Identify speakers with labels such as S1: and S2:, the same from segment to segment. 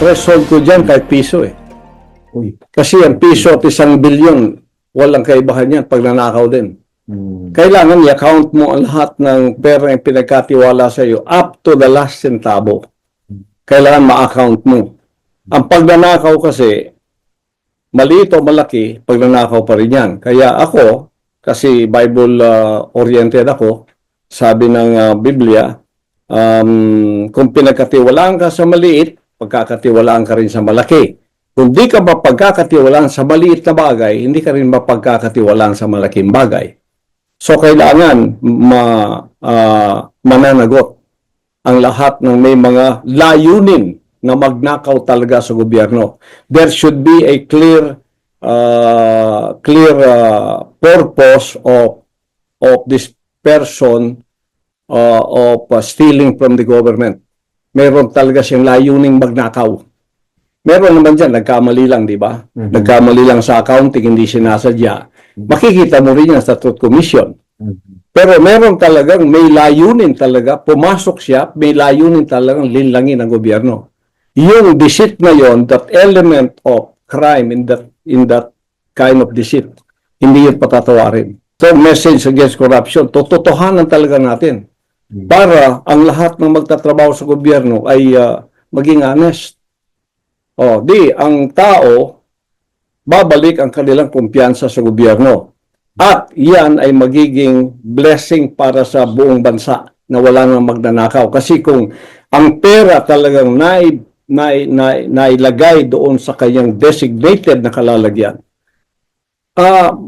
S1: threshold ko dyan kahit piso eh.
S2: Uy.
S1: Kasi ang piso at 1 bilyon, walang kaibahan yan pag nanakaw din.
S2: Hmm.
S1: Kailangan i-account mo ang lahat ng pera yung pinagkatiwala sa iyo up to the last centavo. Kailangan ma-account mo. Ang pagnanakaw kasi, maliit o malaki, pagnanakaw pa rin yan. Kaya ako, kasi Bible-oriented ako, sabi ng Biblia, kung pinagkatiwalaan ka sa maliit, pagkakatiwalaan ka rin sa malaki. Kung di ka mapagkakatiwalaan sa maliit na bagay, hindi ka rin mapagkakatiwalaan sa malaking bagay. So, kailangan mananagot ang lahat ng may mga layunin na magnakaw talaga sa gobyerno. There should be a clear purpose of this person of stealing from the government. Meron talaga siyang layuning magnakaw. Meron naman dyan, nagkamali lang, di ba? Nagkamali lang sa accounting, hindi sinasadya. Makikita mo rin yan sa Truth Commission. Pero meron talagang may layunin talaga, pumasok siya, may layunin talagang linlangin ang gobyerno. Yung deceit na yon, that element of crime in that kind of deceit, hindi yun patatawarin. So, message against corruption, totohanan talaga natin para ang lahat ng magtatrabaho sa gobyerno ay maging honest. Ang tao, babalik ang kanilang kumpiyansa sa gobyerno. At yan ay magiging blessing para sa buong bansa na wala nang magnanakaw. Kasi kung ang pera talagang nailagay doon sa kanyang designated na kalalagyan,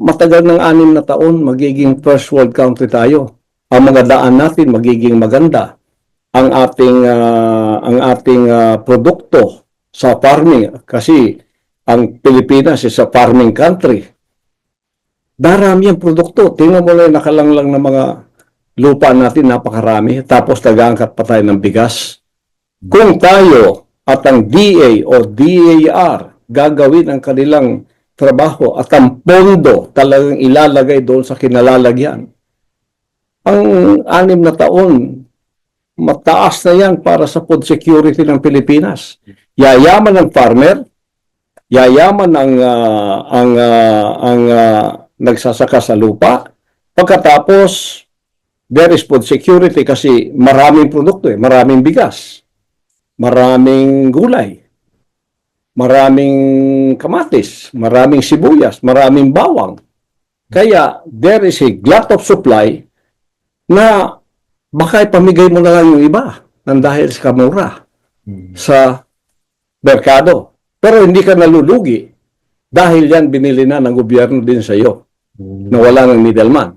S1: matagal ng 6 na taon, magiging first world country tayo. Ang mga daan natin magiging maganda. Ang ating produkto sa farming, kasi ang Pilipinas is a farming country. Darami ang produkto. Tingnan mo lang, nakalanglang na mga lupa natin, napakarami. Tapos nag-aangkat pa tayo ng bigas. Kung tayo at ang DA o DAR gagawin ang kanilang trabaho at ang pondo talagang ilalagay doon sa kinalalagyan, ang 6 na taon, mataas na yan para sa food security ng Pilipinas. Yayaman ang farmer, yayaman ang nagsasaka sa lupa. Pagkatapos, there is food security kasi maraming produkto maraming bigas, maraming gulay, maraming kamatis, maraming sibuyas, maraming bawang. Kaya there is a glut of supply na baka ipamigay mo na lang yung iba nang dahil sa kamura sa merkado. Pero hindi ka nalulugi dahil yan binili na ng gobyerno din sa iyo na wala ng middleman.